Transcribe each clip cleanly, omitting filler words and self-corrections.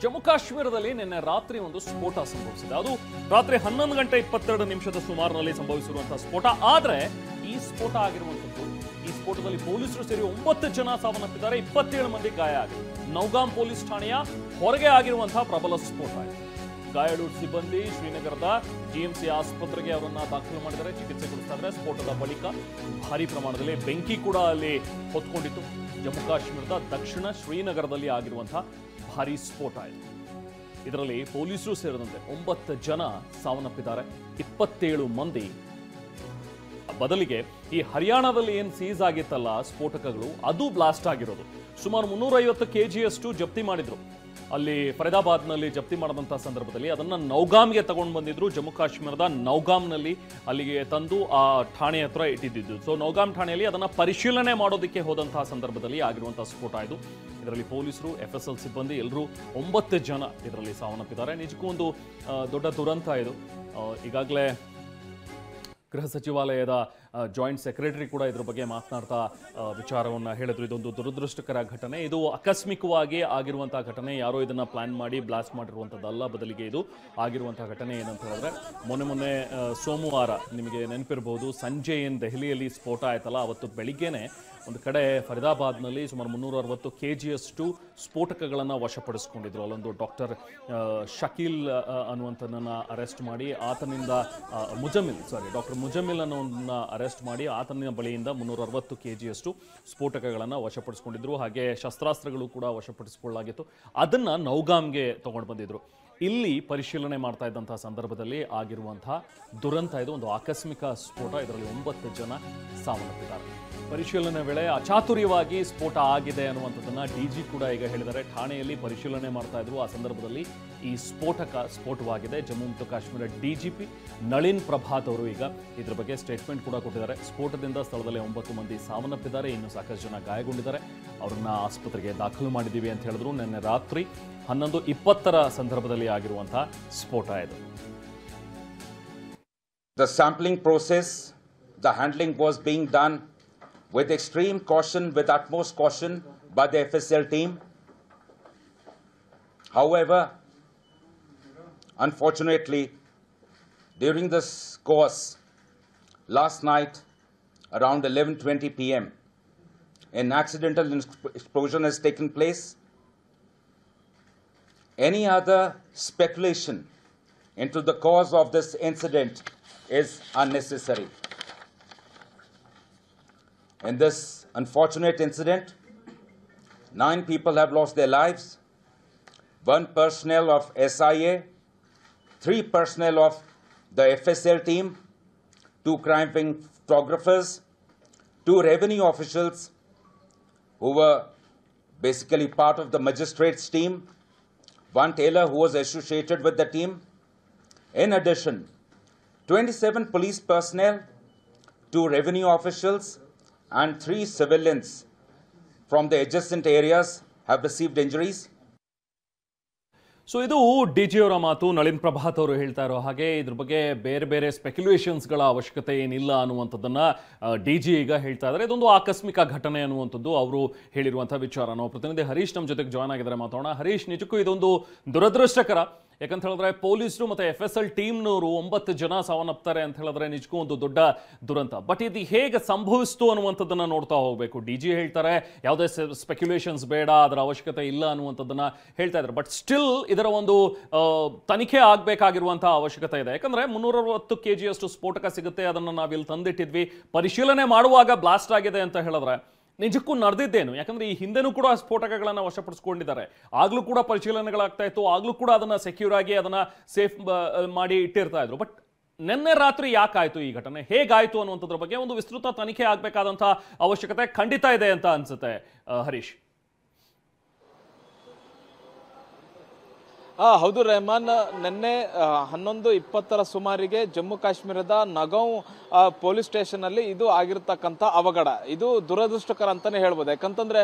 ಜಮ್ಮು ಕಾಶ್ಮೀರದಲ್ಲಿ ನಿನ್ನೆ ರಾತ್ರಿ ಒಂದು ಸ್ಫೋಟ ಸಂಭವಿಸಿದೆ. ಅದು ರಾತ್ರಿ 11:22 ಸುಮಾರಿನಲ್ಲಿ ಸಂಭವಿಸಿರುವಂತಹ ಸ್ಫೋಟ. ಆದ್ರೆ ಈ ಸ್ಫೋಟ ಆಗಿರುವಂತದ್ದು, ಈ ಸ್ಫೋಟದಲ್ಲಿ ಪೊಲೀಸರು ಸೇರಿ 9 ಜನ ಸಾವನ್ನಪ್ಪಿದ್ದಾರೆ, 27 ಮಂದಿ ಗಾಯ ಆಗಿದೆ. ನೌಗಾಮ್ ಪೊಲೀಸ್ ಠಾಣೆಯ ಹೊರಗೆ ಆಗಿರುವಂತಹ ಪ್ರಬಲ ಸ್ಫೋಟ ಇದೆ. ಗಾಯಾಳು ಸಿಬ್ಬಂದಿ ಶ್ರೀನಗರದ ಜಿಎಂಸಿ ಆಸ್ಪತ್ರೆಗೆ ಅವರನ್ನ ದಾಖಲು ಮಾಡಿದರೆ, ಚಿಕಿತ್ಸೆ ಕೊಡಿಸ್ತಾ ಇದ್ದಾರೆ. ಸ್ಫೋಟದ ಬಳಿಕ ಭಾರಿ ಪ್ರಮಾಣದಲ್ಲಿ ಬೆಂಕಿ ಕೂಡ ಅಲ್ಲಿ ಹೊತ್ಕೊಂಡಿತ್ತು. ಜಮ್ಮು ಕಾಶ್ಮೀರದ ದಕ್ಷಿಣ ಶ್ರೀನಗರದಲ್ಲಿ ಆಗಿರುವಂತಹ ಭಾರಿ ಸ್ಫೋಟ ಇದೆ. ಇದರಲ್ಲಿ ಪೊಲೀಸರು ಸೇರಿದಂತೆ 9 ಜನ ಸಾವನ್ನಪ್ಪಿದ್ದಾರೆ, 27 ಮಂದಿ. ಬದಲಿಗೆ ಈ ಹರಿಯಾಣದಲ್ಲಿ ಏನು ಸೀಸ್ ಆಗಿತ್ತಲ್ಲ ಸ್ಫೋಟಕಗಳು, ಅದು ಬ್ಲಾಸ್ಟ್ ಆಗಿರೋದು. ಸುಮಾರು 350 kgಯಷ್ಟು ಜಪ್ತಿ ಮಾಡಿದ್ರು. ಅಲ್ಲಿ ಫರೀದಾಬಾದ್ನಲ್ಲಿ ಜಪ್ತಿ ಮಾಡಿದಂತಹ ಸಂದರ್ಭದಲ್ಲಿ ಅದನ್ನ ನೌಗಾಮ್ಗೆ ತಗೊಂಡು ಬಂದಿದ್ರು. ಜಮ್ಮು ಕಾಶ್ಮೀರದ ನೌಗಾಮ್ನಲ್ಲಿ ಅಲ್ಲಿಗೆ ತಂದು ಆ ಠಾಣೆ ಹತ್ರ ಇಟ್ಟಿದ್ದು. ಸೊ ನೌಗಾಮ್ ಠಾಣೆಯಲ್ಲಿ ಅದನ್ನ ಪರಿಶೀಲನೆ ಮಾಡೋದಕ್ಕೆ ಹೋದಂತಹ ಸಂದರ್ಭದಲ್ಲಿ ಆಗಿರುವಂತಹ ಸ್ಫೋಟ ಇದು. ಇದರಲ್ಲಿ ಪೊಲೀಸರು, FSL ಸಿಬ್ಬಂದಿ ಎಲ್ಲರೂ 9 ಜನ ಇದರಲ್ಲಿ ಸಾವನ್ನಪ್ಪಿದ್ದಾರೆ. ನಿಜಕ್ಕೂ ಒಂದು ದೊಡ್ಡ ದುರಂತ ಇದು. ಈಗಾಗಲೇ ಗೃಹ ಸಚಿವಾಲಯದ ಜಾಯಿಂಟ್ ಸೆಕ್ರೆಟರಿ ಕೂಡ ಇದ್ರ ಬಗ್ಗೆ ಮಾತನಾಡ್ತಾ ವಿಚಾರವನ್ನು ಹೇಳಿದ್ರು. ಇದೊಂದು ದುರದೃಷ್ಟಕರ ಘಟನೆ, ಇದು ಆಕಸ್ಮಿಕವಾಗಿ ಆಗಿರುವಂತಹ ಘಟನೆ, ಯಾರೋ ಇದನ್ನ ಪ್ಲಾನ್ ಮಾಡಿ ಬ್ಲಾಸ್ಟ್ ಮಾಡಿರುವಂಥದ್ದಲ್ಲ. ಬದಲಿಗೆ ಇದು ಆಗಿರುವಂತಹ ಘಟನೆ ಏನಂತ ಹೇಳಿದ್ರೆ, ಮೊನ್ನೆ ಸೋಮವಾರ ನಿಮಗೆ ನೆನಪಿರಬಹುದು, ಸಂಜೆ ಏನು ದೆಹಲಿಯಲ್ಲಿ ಸ್ಫೋಟ ಆಯ್ತಲ್ಲ, ಅವತ್ತು ಬೆಳಿಗ್ಗೆನೆ ಒಂದು ಕಡೆ ಫರೀದಾಬಾದ್ನಲ್ಲಿ ಸುಮಾರು 360 kgಯಷ್ಟು ಸ್ಫೋಟಕಗಳನ್ನು ವಶಪಡಿಸಿಕೊಂಡಿದ್ರು. ಅಲ್ಲೊಂದು ಡಾಕ್ಟರ್ ಶಕೀಲ್ ಅನ್ನುವಂಥದ್ದನ್ನು ಅರೆಸ್ಟ್ ಮಾಡಿ ಆತನಿಂದ ಡಾಕ್ಟರ್ ಮುಜಮಿಲ್ ಅನ್ನೋದನ್ನ ಅರೆಸ್ಟ್ ಮಾಡಿ ಆತನ ಬಳಿಯಿಂದ 360 kgಯಷ್ಟು ಸ್ಫೋಟಕಗಳನ್ನು ವಶಪಡಿಸಿಕೊಂಡಿದ್ರು. ಹಾಗೆ ಶಸ್ತ್ರಾಸ್ತ್ರಗಳು ಕೂಡ ವಶಪಡಿಸಿಕೊಳ್ಳಲಾಗಿತ್ತು. ಅದನ್ನು ನೌಗಾಮ್ಗೆ ತಗೊಂಡು ಬಂದಿದ್ರು. ಇಲ್ಲಿ ಪರಿಶೀಲನೆ ಮಾಡ್ತಾ ಇದ್ದಂತಹ ಸಂದರ್ಭದಲ್ಲಿ ಆಗಿರುವಂತಹ ದುರಂತ ಇದು. ಒಂದು ಆಕಸ್ಮಿಕ ಸ್ಫೋಟ, ಇದರಲ್ಲಿ 9 ಜನ ಸಾವನ್ನಪ್ಪಿದ್ದಾರೆ. ಪರಿಶೀಲನೆ ವೇಳೆ ಅಚಾತುರ್ಯವಾಗಿ ಸ್ಫೋಟ ಆಗಿದೆ ಅನ್ನುವಂಥದ್ದನ್ನ DG ಕೂಡ ಈಗ ಹೇಳಿದ್ದಾರೆ. ಠಾಣೆಯಲ್ಲಿ ಪರಿಶೀಲನೆ ಮಾಡ್ತಾ ಇದ್ರು, ಆ ಸಂದರ್ಭದಲ್ಲಿ ಈ ಸ್ಫೋಟವಾಗಿದೆ. ಜಮ್ಮು ಮತ್ತು ಕಾಶ್ಮೀರ DGP ನಳಿನ್ ಪ್ರಭಾತ್ ಅವರು ಈಗ ಇದ್ರ ಬಗ್ಗೆ ಸ್ಟೇಟ್ಮೆಂಟ್ ಕೂಡ ಕೊಟ್ಟಿದ್ದಾರೆ. ಸ್ಫೋಟದಿಂದ ಸ್ಥಳದಲ್ಲಿ 9 ಮಂದಿ ಸಾವನ್ನಪ್ಪಿದ್ದಾರೆ, ಇನ್ನು ಸಾಕಷ್ಟು ಜನ ಗಾಯಗೊಂಡಿದ್ದಾರೆ. ಅವ್ರನ್ನ ಆಸ್ಪತ್ರೆಗೆ ದಾಖಲು ಮಾಡಿದ್ದೀವಿ ಅಂತ ಹೇಳಿದ್ರು. ನಿನ್ನೆ ರಾತ್ರಿ 11:20 ಸಂದರ್ಭದಲ್ಲಿ ಆಗಿರುವಂತಹ ಸ್ಫೋಟ ಇದು. The sampling process, the handling was being done with extreme caution, with utmost caution by the FSL team. However, unfortunately, during this course, last night around 11:20 p.m., an accidental explosion has taken place. Any other speculation into the cause of this incident is unnecessary. In this unfortunate incident, 9 people have lost their lives, 1 personnel of SIA, 3 personnel of the FSL team, 2 crime-fighting photographers, 2 revenue officials who were basically part of the magistrates team, 1 tailor who was associated with the team. In addition, 27 police personnel, 2 revenue officials, and 3 civilians from the adjacent areas have received injuries. So ಇದು DG ಅವರ ಮಾತು. ನಳಿನ್ ಪ್ರಭಾತ್ ಅವರು ಹೇಳ್ತಾ ಇರೋ ಹಾಗೆ ಇದ್ರ ಬಗ್ಗೆ ಬೇರೆ ಬೇರೆ ಸ್ಪೆಕ್ಯುಲೇಷನ್ಸ್ಗಳ ಅವಶ್ಯಕತೆ ಏನಿಲ್ಲ ಅನ್ನುವಂಥದ್ದನ್ನ DG ಈಗ ಹೇಳ್ತಾ ಇದ್ದಾರೆ. ಇದೊಂದು ಆಕಸ್ಮಿಕ ಘಟನೆ ಅನ್ನುವಂಥದ್ದು ಅವರು ಹೇಳಿರುವಂತಹ ವಿಚಾರ. ನಾವು ಪ್ರತಿನಿಧಿ ಹರೀಶ್ ನಮ್ಮ ಜೊತೆಗೆ ಜಾಯ್ನ್ ಆಗಿದ್ದಾರೆ, ಮಾತಾಡೋಣ. ಹರೀಶ್, ನಿಜಕ್ಕೂ ಇದೊಂದು ದುರದೃಷ್ಟಕರ, ಯಾಕಂತ ಹೇಳಿದ್ರೆ ಪೊಲೀಸರು ಮತ್ತು FSL ಟೀಮ್ನವರು 9 ಜನ ಸಾವನ್ನಪ್ತಾರೆ ಅಂತ ಹೇಳಿದ್ರೆ ನಿಜಕ್ಕೂ ಒಂದು ದೊಡ್ಡ ದುರಂತ. ಬಟ್ ಇದು ಹೇಗೆ ಸಂಭವಿಸ್ತು ಅನ್ನುವಂಥದ್ದನ್ನ ನೋಡ್ತಾ ಹೋಗಬೇಕು. DG ಹೇಳ್ತಾರೆ ಯಾವುದೇ ಸ್ಪೆಕ್ಯುಲೇಷನ್ಸ್ ಬೇಡ, ಅದರ ಅವಶ್ಯಕತೆ ಇಲ್ಲ ಅನ್ನುವಂಥದ್ದನ್ನ ಹೇಳ್ತಾ ಇದ್ದಾರೆ. ಬಟ್ ಸ್ಟಿಲ್ ಇದರ ಒಂದು ತನಿಖೆ ಆಗಬೇಕಾಗಿರುವಂತಹ ಅವಶ್ಯಕತೆ ಇದೆ. ಯಾಕಂದ್ರೆ 360 kgಯಷ್ಟು ಸ್ಫೋಟಕ ಸಿಗುತ್ತೆ, ಅದನ್ನು ನಾವಿಲ್ಲಿ ತಂದಿಟ್ಟಿದ್ವಿ, ಪರಿಶೀಲನೆ ಮಾಡುವಾಗ ಬ್ಲಾಸ್ಟ್ ಆಗಿದೆ ಅಂತ ಹೇಳಿದ್ರೆ ನಿಜಕ್ಕೂ ನಡೆದಿದ್ದೇನು? ಯಾಕಂದ್ರೆ ಈ ಹಿಂದೆನೂ ಕೂಡ ಸ್ಫೋಟಕಗಳನ್ನು ವಶಪಡಿಸಿಕೊಂಡಿದ್ದಾರೆ, ಆಗ್ಲೂ ಕೂಡ ಪರಿಶೀಲನೆಗಳಾಗ್ತಾ ಇತ್ತು, ಆಗ್ಲೂ ಕೂಡ ಅದನ್ನ ಸೆಕ್ಯೂರ್ ಆಗಿ ಅದನ್ನ ಸೇಫ್ ಮಾಡಿ ಇಟ್ಟಿರ್ತಾ ಇದ್ರು. ಬಟ್ ನಿನ್ನೆ ರಾತ್ರಿ ಯಾಕಾಯ್ತು ಈ ಘಟನೆ, ಹೇಗಾಯ್ತು ಅನ್ನುವಂಥದ್ರ ಬಗ್ಗೆ ಒಂದು ವಿಸ್ತೃತ ತನಿಖೆ ಆಗಬೇಕಾದಂತಹ ಅವಶ್ಯಕತೆ ಖಂಡಿತ ಇದೆ ಅಂತ ಅನ್ಸುತ್ತೆ ಹರೀಶ್. ಹೌದು ರೆಹಮಾನ್, ನಿನ್ನೆ 11:20 ಸುಮಾರಿಗೆ ಜಮ್ಮು ಕಾಶ್ಮೀರದ ನಗಾಂವ್ ಪೊಲೀಸ್ ಸ್ಟೇಷನ್ ಅಲ್ಲಿ ಇದು ಆಗಿರತಕ್ಕಂತ ಅವಘಡ. ಇದು ದುರದೃಷ್ಟಕರ ಅಂತಾನೆ ಹೇಳ್ಬೋದು. ಯಾಕಂತಂದ್ರೆ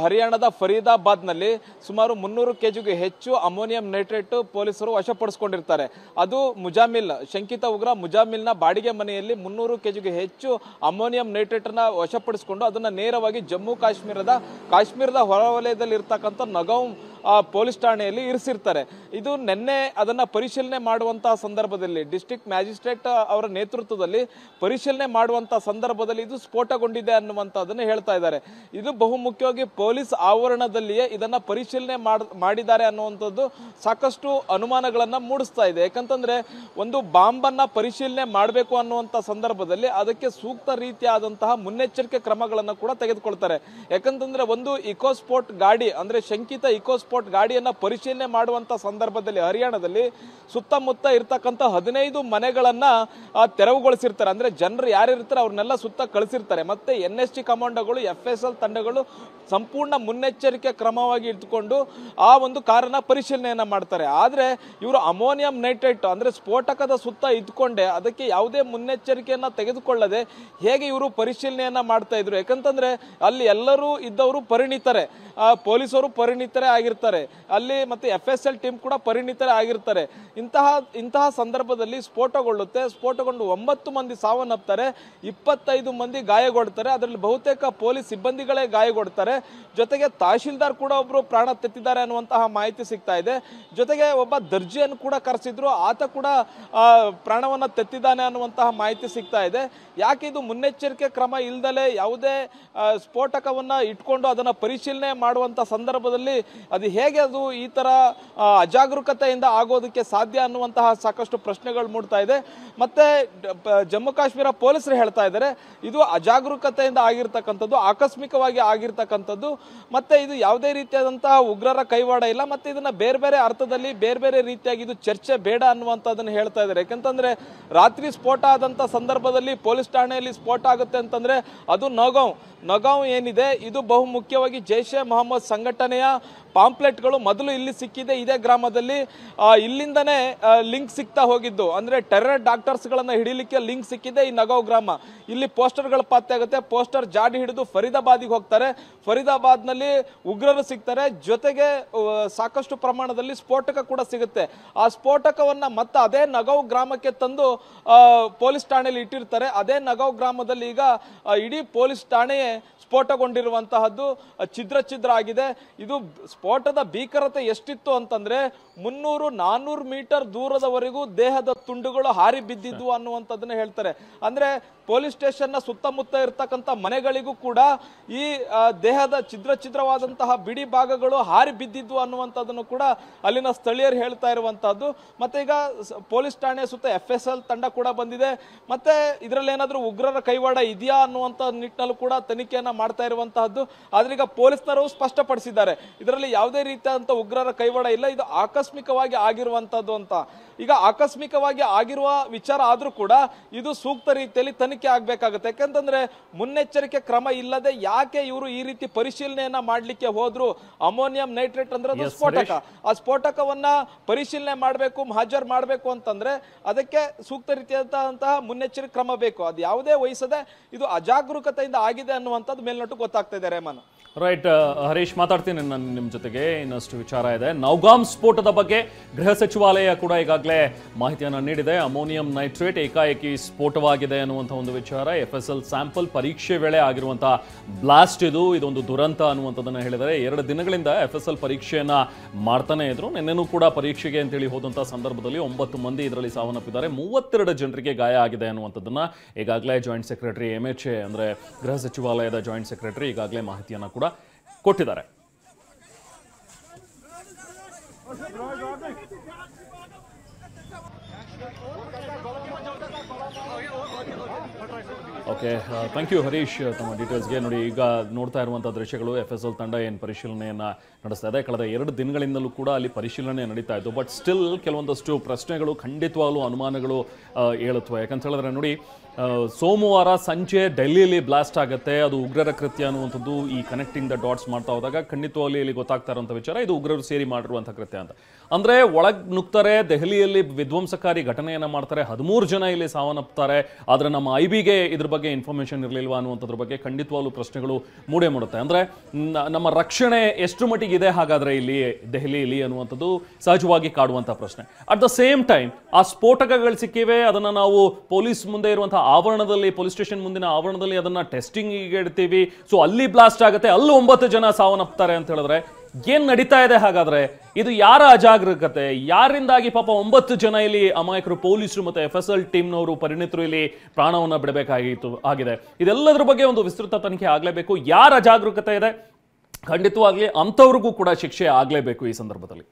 ಹರಿಯಾಣದ ಫರೀದಾಬಾದ್ ನಲ್ಲಿ ಸುಮಾರು 300 kgಗೂ ಹೆಚ್ಚು ಅಮೋನಿಯಂ ನೈಟ್ರೇಟ್ ಪೊಲೀಸರು ವಶಪಡಿಸಿಕೊಂಡಿರ್ತಾರೆ. ಅದು ಮುಜಾಮಿಲ್, ಶಂಕಿತ ಉಗ್ರ ಮುಜಾಮಿಲ್ನ ಬಾಡಿಗೆ ಮನೆಯಲ್ಲಿ 300 kgಗೂ ಹೆಚ್ಚು ಅಮೋನಿಯಂ ನೈಟ್ರೇಟ್ ನ ವಶಪಡಿಸಿಕೊಂಡು ಅದನ್ನ ನೇರವಾಗಿ ಜಮ್ಮು ಕಾಶ್ಮೀರದ ಹೊರವಲಯದಲ್ಲಿ ಇರ್ತಕ್ಕಂಥ ನಗಾಂವ್ ಪೊಲೀಸ್ ಠಾಣೆಯಲ್ಲಿ ಇರಿಸಿರ್ತಾರೆ. ಇದು ನಿನ್ನೆ ಅದನ್ನ ಪರಿಶೀಲನೆ ಮಾಡುವಂತಹ ಸಂದರ್ಭದಲ್ಲಿ ಡಿಸ್ಟ್ರಿಕ್ಟ್ ಮ್ಯಾಜಿಸ್ಟ್ರೇಟ್ ಅವರ ನೇತೃತ್ವದಲ್ಲಿ ಪರಿಶೀಲನೆ ಮಾಡುವಂತಹ ಸಂದರ್ಭದಲ್ಲಿ ಇದು ಸ್ಫೋಟಗೊಂಡಿದೆ ಅನ್ನುವಂಥದ್ದನ್ನು ಹೇಳ್ತಾ ಇದ್ದಾರೆ. ಇದು ಬಹುಮುಖ್ಯವಾಗಿ ಪೊಲೀಸ್ ಆವರಣದಲ್ಲಿಯೇ ಇದನ್ನ ಪರಿಶೀಲನೆ ಮಾಡಿದ್ದಾರೆ ಅನ್ನುವಂಥದ್ದು ಸಾಕಷ್ಟು ಅನುಮಾನಗಳನ್ನ ಮೂಡಿಸ್ತಾ ಇದೆ. ಯಾಕಂತಂದ್ರೆ ಒಂದು ಬಾಂಬ್ ಅನ್ನ ಪರಿಶೀಲನೆ ಮಾಡಬೇಕು ಅನ್ನುವಂಥ ಸಂದರ್ಭದಲ್ಲಿ ಅದಕ್ಕೆ ಸೂಕ್ತ ರೀತಿಯಾದಂತಹ ಮುನ್ನೆಚ್ಚರಿಕೆ ಕ್ರಮಗಳನ್ನು ಕೂಡ ತೆಗೆದುಕೊಳ್ತಾರೆ. ಯಾಕಂತಂದ್ರೆ ಒಂದು ಇಕೋಸ್ಪೋರ್ಟ್ ಗಾಡಿ ಅಂದ್ರೆ ಶಂಕಿತ ಇಕೋಸ್ಪೋರ್ಟ್ ಗಾಡಿಯನ್ನ ಪರಿಶೀಲನೆ ಮಾಡುವಂತ ಸಂದರ್ಭದಲ್ಲಿ ಹರಿಯಾಣದಲ್ಲಿ ಸುತ್ತಮುತ್ತ ಇರ್ತಕ್ಕಂಥ 15 ಮನೆಗಳನ್ನ ತೆರವುಗೊಳಿಸಿರ್ತಾರೆ. ಅಂದ್ರೆ ಜನರು ಯಾರಿರ್ತಾರೆ ಅವ್ರನ್ನೆಲ್ಲ ಸುತ್ತ ಕಳಿಸಿರ್ತಾರೆ. ಮತ್ತೆ NST ಕಮಾಂಡೋಗಳು FSL ತಂಡಗಳು ಸಂಪೂರ್ಣ ಮುನ್ನೆಚ್ಚರಿಕೆ ಕ್ರಮವಾಗಿ ಇಟ್ಕೊಂಡು ಆ ಒಂದು ಕಾರನ್ನ ಪರಿಶೀಲನೆಯನ್ನ ಮಾಡ್ತಾರೆ. ಆದ್ರೆ ಇವರು ಅಮೋನಿಯಂ ನೈಟ್ರೇಟ್ ಅಂದ್ರೆ ಸ್ಫೋಟಕದ ಸುತ್ತ ಇದ್ಕೊಂಡೆ ಅದಕ್ಕೆ ಯಾವುದೇ ಮುನ್ನೆಚ್ಚರಿಕೆಯನ್ನ ತೆಗೆದುಕೊಳ್ಳದೆ ಹೇಗೆ ಇವರು ಪರಿಶೀಲನೆಯನ್ನ ಮಾಡ್ತಾ ಇದ್ರು. ಯಾಕಂತಂದ್ರೆ ಅಲ್ಲಿ ಎಲ್ಲರೂ ಇದ್ದವರು ಪರಿಣಿತರೆ, ಪೊಲೀಸರು ಪರಿಣಿತರೇ ಆಗಿರ್ತಾರೆ, ಅಲ್ಲಿ ಮತ್ತೆ FSL ಟೀಮ್ ಕೂಡ ಪರಿಣಿತರೇ ಆಗಿರ್ತಾರೆ. ಇಂತಹ ಸಂದರ್ಭದಲ್ಲಿ ಸ್ಫೋಟಗೊಳ್ಳುತ್ತೆ. ಸ್ಫೋಟಗೊಂಡು 9 ಮಂದಿ ಸಾವನ್ನಪ್ತಾರೆ, 25 ಮಂದಿ ಗಾಯಗೊಳ್ತಾರೆ. ಅದರಲ್ಲಿ ಬಹುತೇಕ ಪೊಲೀಸ್ ಸಿಬ್ಬಂದಿಗಳೇ ಗಾಯಗೊಳ್ತಾರೆ. ಜೊತೆಗೆ ತಹಶೀಲ್ದಾರ್ ಕೂಡ ಒಬ್ರು ಪ್ರಾಣ ತೆತ್ತಿದ್ದಾರೆ ಅನ್ನುವಂತಹ ಮಾಹಿತಿ ಸಿಗ್ತಾ ಇದೆ. ಜೊತೆಗೆ ಒಬ್ಬ ದರ್ಜಿಯನ್ನು ಕೂಡ ಕರೆಸಿದ್ರು, ಆತ ಕೂಡ ಪ್ರಾಣವನ್ನ ತೆತ್ತಿದ್ದಾನೆ ಅನ್ನುವಂತಹ ಮಾಹಿತಿ ಸಿಗ್ತಾ ಇದೆ. ಯಾಕೆ ಇದು ಮುನ್ನೆಚ್ಚರಿಕೆ ಕ್ರಮ ಇಲ್ದಲೆ ಯಾವುದೇ ಸ್ಫೋಟಕವನ್ನ ಇಟ್ಕೊಂಡು ಅದನ್ನ ಪರಿಶೀಲನೆ ಮಾಡುವಂತ ಸಂದರ್ಭದಲ್ಲಿ ಅದು ಹೇಗೆ ಅದು ಈ ತರ ಅಜಾಗರೂಕತೆಯಿಂದ ಆಗೋದಕ್ಕೆ ಸಾಧ್ಯ ಅನ್ನುವಂತಹ ಸಾಕಷ್ಟು ಪ್ರಶ್ನೆಗಳು ಮೂಡ್ತಾ ಇದೆ. ಮತ್ತೆ ಜಮ್ಮು ಕಾಶ್ಮೀರ ಪೊಲೀಸರು ಹೇಳ್ತಾ ಇದ್ದಾರೆ ಇದು ಅಜಾಗರೂಕತೆಯಿಂದ ಆಗಿರ್ತಕ್ಕಂಥದ್ದು, ಆಕಸ್ಮಿಕವಾಗಿ ಆಗಿರ್ತಕ್ಕಂಥದ್ದು, ಮತ್ತೆ ಇದು ಯಾವುದೇ ರೀತಿಯಾದಂತಹ ಉಗ್ರರ ಕೈವಾಡ ಇಲ್ಲ, ಮತ್ತೆ ಇದನ್ನ ಬೇರೆ ಬೇರೆ ಅರ್ಥದಲ್ಲಿ ಬೇರೆ ಬೇರೆ ರೀತಿಯಾಗಿ ಇದು ಚರ್ಚೆ ಬೇಡ ಅನ್ನುವಂಥದ್ದನ್ನು ಹೇಳ್ತಾ ಇದ್ದಾರೆ. ಯಾಕಂತಂದ್ರೆ ರಾತ್ರಿ ಸ್ಫೋಟ ಆದಂತ ಸಂದರ್ಭದಲ್ಲಿ ಪೊಲೀಸ್ ಠಾಣೆಯಲ್ಲಿ ಸ್ಫೋಟ ಆಗುತ್ತೆ ಅಂತಂದ್ರೆ ಅದು ನಗಾಂವ್ ಏನಿದೆ ಇದು ಬಹು ಮುಖ್ಯವಾಗಿ ಜೈಷೆ ಮೊಹಮ್ಮದ್ ಸಂಘಟನೆಯ ಪಾಂಪ್ಲೆಟ್ಗಳು ಮೊದಲು ಇಲ್ಲಿ ಸಿಕ್ಕಿದೆ. ಇದೇ ಗ್ರಾಮದಲ್ಲಿ ಇಲ್ಲಿಂದನೇ ಲಿಂಕ್ ಸಿಗ್ತಾ ಹೋಗಿದ್ದು, ಅಂದ್ರೆ ಟೆರರ್ ಡಾಕ್ಟರ್ಸ್ ಗಳನ್ನ ಹಿಡಿಲಿಕ್ಕೆ ಲಿಂಕ್ ಸಿಕ್ಕಿದೆ ಈ ನಗಾಂವ್ ಗ್ರಾಮ. ಇಲ್ಲಿ ಪೋಸ್ಟರ್ಗಳು ಪತ್ತೆ ಆಗುತ್ತೆ, ಪೋಸ್ಟರ್ ಜಾಡಿ ಹಿಡಿದು ಫರೀದಾಬಾದ್ಗೆ ಹೋಗ್ತಾರೆ, ಫರೀದಾಬಾದ್ ನಲ್ಲಿ ಉಗ್ರರು ಸಿಗ್ತಾರೆ, ಜೊತೆಗೆ ಸಾಕಷ್ಟು ಪ್ರಮಾಣದಲ್ಲಿ ಸ್ಫೋಟಕ ಕೂಡ ಸಿಗುತ್ತೆ. ಆ ಸ್ಫೋಟಕವನ್ನ ಮತ್ತೆ ಅದೇ ನಗಾಂವ್ ಗ್ರಾಮಕ್ಕೆ ತಂದು ಪೊಲೀಸ್ ಠಾಣೆಯಲ್ಲಿ ಇಟ್ಟಿರ್ತಾರೆ. ಅದೇ ನಗಾಂವ್ ಗ್ರಾಮದಲ್ಲಿ ಈಗ ಇಡೀ ಪೊಲೀಸ್ ಠಾಣೆಯೇ ಸ್ಫೋಟಗೊಂಡಿರುವಂತಹದ್ದು ಛಿದ್ರ ಆಗಿದೆ. ಇದು ಸ್ಫೋಟದ ಭೀಕರತೆ ಎಷ್ಟಿತ್ತು ಅಂತಂದ್ರೆ 300-400 ಮೀಟರ್ ದೂರದವರೆಗೂ ದೇಹದ ತುಂಡುಗಳು ಹಾರಿ ಬಿದ್ದಿದ್ವು ಅನ್ನುವಂಥದ್ದನ್ನ ಹೇಳ್ತಾರೆ. ಅಂದ್ರೆ ಪೊಲೀಸ್ ಸ್ಟೇಷನ್ ನ ಸುತ್ತಮುತ್ತ ಇರ್ತಕ್ಕಂಥ ಮನೆಗಳಿಗೂ ಕೂಡ ಈ ದೇಹದ ಛಿದ್ರವಾದಂತಹ ಬಿಡಿ ಭಾಗಗಳು ಹಾರಿ ಬಿದ್ದಿದ್ವು ಅನ್ನುವಂಥದ್ದನ್ನು ಕೂಡ ಅಲ್ಲಿನ ಸ್ಥಳೀಯರು ಹೇಳ್ತಾ ಇರುವಂತಹದ್ದು. ಮತ್ತೆ ಈಗ ಪೊಲೀಸ್ ಠಾಣೆ ಸುತ್ತ FSL ತಂಡ ಕೂಡ ಬಂದಿದೆ. ಮತ್ತೆ ಇದರಲ್ಲಿ ಏನಾದ್ರೂ ಉಗ್ರರ ಕೈವಾಡ ಇದೆಯಾ ಅನ್ನುವಂತ ನಿಟ್ಟಿನಲ್ಲೂ ಕೂಡ ತನಿಖೆಯನ್ನ ಮಾಡ್ತಾ ಇರುವಂತಹದ್ದು. ಆದ್ರೆ ಈಗ ಪೊಲೀಸರು ಸ್ಪಷ್ಟಪಡಿಸಿದ್ದಾರೆ ಇದರಲ್ಲಿ ಯಾವುದೇ ರೀತಿಯಾದಂತ ಉಗ್ರರ ಕೈವಾಡ ಇಲ್ಲ, ಇದು ಆಕಸ್ಮಿಕವಾಗಿ ಆಗಿರುವಂತದ್ದು ಅಂತ. ಈಗ ಆಕಸ್ಮಿಕವಾಗಿ ಆಗಿರುವ ವಿಚಾರ ಆದ್ರೂ ಕೂಡ ಇದು ಸೂಕ್ತ ರೀತಿಯಲ್ಲಿ ತನಿಖೆ ಆಗ್ಬೇಕಾಗುತ್ತೆ. ಯಾಕಂತಂದ್ರೆ ಮುನ್ನೆಚ್ಚರಿಕೆ ಕ್ರಮ ಇಲ್ಲದೆ ಯಾಕೆ ಇವರು ಈ ರೀತಿ ಪರಿಶೀಲನೆಯನ್ನ ಮಾಡ್ಲಿಕ್ಕೆ ಹೋದ್ರು? ಅಮೋನಿಯಂ ನೈಟ್ರೇಟ್ ಅಂದ್ರೆ ಅದು ಸ್ಫೋಟಕ, ಆ ಸ್ಫೋಟಕವನ್ನ ಪರಿಶೀಲನೆ ಮಾಡಬೇಕು, ಹಾಜರು ಮಾಡಬೇಕು ಅಂತಂದ್ರೆ ಅದಕ್ಕೆ ಸೂಕ್ತ ರೀತಿಯಾದಂತಹ ಮುನ್ನೆಚ್ಚರಿಕೆ ಕ್ರಮ ಬೇಕು. ಅದು ಯಾವುದೇ ವಹಿಸದೆ ಇದು ಅಜಾಗರೂಕತೆಯಿಂದ ಆಗಿದೆ ಅನ್ನುವಂಥದ್ದು ಮೇಲ್ನೋಟಕ್ಕೆ ಗೊತ್ತಾಗ್ತಾ ಇದೆ. ರೇಮನ್ ರೈಟ್, ಹರೀಶ್ ಮಾತಾಡ್ತೀನಿ ನಾನು ನಿಮ್ಮ ಜೊತೆಗೆ. ಇನ್ನಷ್ಟು ವಿಚಾರ ಇದೆ. ನೌಗಾಮ್ ಸ್ಫೋಟದ ಬಗ್ಗೆ ಗೃಹ ಸಚಿವಾಲಯ ಕೂಡ ಈಗಾಗಲೇ ಮಾಹಿತಿಯನ್ನು ನೀಡಿದೆ. ಅಮೋನಿಯಂ ನೈಟ್ರೇಟ್ ಏಕಾಏಕಿ ಸ್ಫೋಟವಾಗಿದೆ ಅನ್ನುವಂಥ ಒಂದು ವಿಚಾರ. FSL ಸ್ಯಾಂಪಲ್ ಪರೀಕ್ಷೆ ವೇಳೆ ಆಗಿರುವಂತಹ ಬ್ಲಾಸ್ಟ್ ಇದೊಂದು ದುರಂತ ಅನ್ನುವಂಥದ್ದನ್ನು ಹೇಳಿದರೆ. 2 ದಿನಗಳಿಂದ FSL ಪರೀಕ್ಷೆಯನ್ನ ಮಾಡ್ತಾನೆ ಇದ್ರು. ನಿನ್ನೆನೂ ಕೂಡ ಪರೀಕ್ಷೆಗೆ ಅಂತೇಳಿ ಹೋದಂತಹ ಸಂದರ್ಭದಲ್ಲಿ 9 ಮಂದಿ ಇದರಲ್ಲಿ ಸಾವನ್ನಪ್ಪಿದ್ದಾರೆ, 32 ಜನರಿಗೆ ಗಾಯ ಆಗಿದೆ ಅನ್ನುವಂಥದ್ದನ್ನ ಈಗಾಗಲೇ ಜಾಯಿಂಟ್ ಸೆಕ್ರೆಟರಿ MHA ಅಂದ್ರೆ ಗೃಹ ಸಚಿವಾಲಯದ ಜಾಯಿಂಟ್ ಸೆಕ್ರೆಟರಿ ಈಗಾಗಲೇ ಮಾಹಿತಿಯನ್ನು ಕೂಡ ಕೊಟ್ಟಿದ್ದಾರೆ. ಓಕೆ, ಥ್ಯಾಂಕ್ ಯು ಹರೀಶ್ ತಮ್ಮ ಡೀಟೇಲ್ಸ್ಗೆ. ನೋಡಿ, ಈಗ ನೋಡ್ತಾ ಇರುವಂಥ ದೃಶ್ಯಗಳು FSL ತಂಡ ಏನು ಪರಿಶೀಲನೆಯನ್ನು ನಡೆಸ್ತಾ ಇದೆ. ಕಳೆದ 2 ದಿನಗಳಿಂದಲೂ ಕೂಡ ಅಲ್ಲಿ ಪರಿಶೀಲನೆ ನಡೀತಾ ಇತ್ತು. ಬಟ್ ಸ್ಟಿಲ್ ಕೆಲವೊಂದಷ್ಟು ಪ್ರಶ್ನೆಗಳು, ಖಂಡಿತವಾಗ್ಲೂ ಅನುಮಾನಗಳು ಏಳುತ್ತವೆ. ಯಾಕಂತ ಹೇಳಿದ್ರೆ ನೋಡಿ, ಸೋಮವಾರ ಸಂಜೆ ಡೆಲ್ಲಿಯಲ್ಲಿ ಬ್ಲಾಸ್ಟ್ ಆಗುತ್ತೆ, ಅದು ಉಗ್ರರ ಕೃತ್ಯ ಅನ್ನುವಂಥದ್ದು ಈ ಕನೆಕ್ಟಿಂಗ್ ದ ಡಾಟ್ಸ್ ಮಾಡ್ತಾ ಹೋದಾಗ ಖಂಡಿತವಾಗ್ಲೂ ಇಲ್ಲಿ ಗೊತ್ತಾಗ್ತಾ ಇರುವಂಥ ವಿಚಾರ ಇದು ಉಗ್ರರು ಸೇರಿ ಮಾಡಿರುವಂಥ ಕೃತ್ಯ ಅಂತ. ಅಂದರೆ ಒಳಗೆ ನುಗ್ತಾರೆ, ದೆಹಲಿಯಲ್ಲಿ ವಿಧ್ವಂಸಕಾರಿ ಘಟನೆಯನ್ನು ಮಾಡ್ತಾರೆ, 13 ಜನ ಇಲ್ಲಿ ಸಾವನ್ನಪ್ತಾರೆ. ಆದರೆ ನಮ್ಮ IBಗೆ ಇದ್ರ ಬಗ್ಗೆ ಇನ್ಫಾರ್ಮೇಷನ್ ಇರಲಿಲ್ವಾ ಅನ್ನುವಂಥದ್ರ ಬಗ್ಗೆ ಖಂಡಿತವಾಗ್ಲೂ ಪ್ರಶ್ನೆಗಳು ಮೂಡೇ ಮಾಡುತ್ತೆ. ಅಂದರೆ ನಮ್ಮ ರಕ್ಷಣೆ ಎಷ್ಟು ಮಟ್ಟಿಗೆ ಇದೆ ಹಾಗಾದರೆ ಇಲ್ಲಿ ದೆಹಲಿಯಲ್ಲಿ ಅನ್ನುವಂಥದ್ದು ಸಹಜವಾಗಿ ಕಾಡುವಂಥ ಪ್ರಶ್ನೆ. ಅಟ್ ದ ಸೇಮ್ ಟೈಮ್ ಆ ಸ್ಫೋಟಕಗಳು ಸಿಕ್ಕಿವೆ, ಅದನ್ನು ನಾವು ಪೊಲೀಸ್ ಮುಂದೆ ಇರುವಂತಹ ಆವರಣದಲ್ಲಿ, ಪೊಲೀಸ್ ಸ್ಟೇಷನ್ ಮುಂದಿನ ಆವರಣದಲ್ಲಿ ಅದನ್ನ ಟೆಸ್ಟಿಂಗ್ ಇಡ್ತೀವಿ, ಸೊ ಅಲ್ಲಿ ಬ್ಲಾಸ್ಟ್ ಆಗುತ್ತೆ, ಅಲ್ಲಿ 9 ಜನ ಸಾವನ್ನಪ್ತಾರೆ ಅಂತ ಹೇಳಿದ್ರೆ ಏನ್ ನಡೀತಾ ಇದೆ ಹಾಗಾದ್ರೆ? ಇದು ಯಾರ ಅಜಾಗರೂಕತೆ? ಯಾರಿಂದಾಗಿ ಪಾಪ 9 ಜನ ಇಲ್ಲಿ ಅಮಾಯಕರು ಪೊಲೀಸರು ಮತ್ತೆ FSL ಟೀಮ್ನವರು ಪರಿಣಿತರು ಇಲ್ಲಿ ಪ್ರಾಣವನ್ನ ಆಗಿದೆ. ಇದೆಲ್ಲದರ ಬಗ್ಗೆ ಒಂದು ವಿಸ್ತೃತ ತನಿಖೆ ಆಗ್ಲೇಬೇಕು. ಯಾರ ಅಜಾಗರೂಕತೆ ಇದೆ, ಖಂಡಿತವಾಗ್ಲಿ ಅಂಥವ್ರಿಗೂ ಕೂಡ ಶಿಕ್ಷೆ ಆಗ್ಲೇಬೇಕು ಈ ಸಂದರ್ಭದಲ್ಲಿ.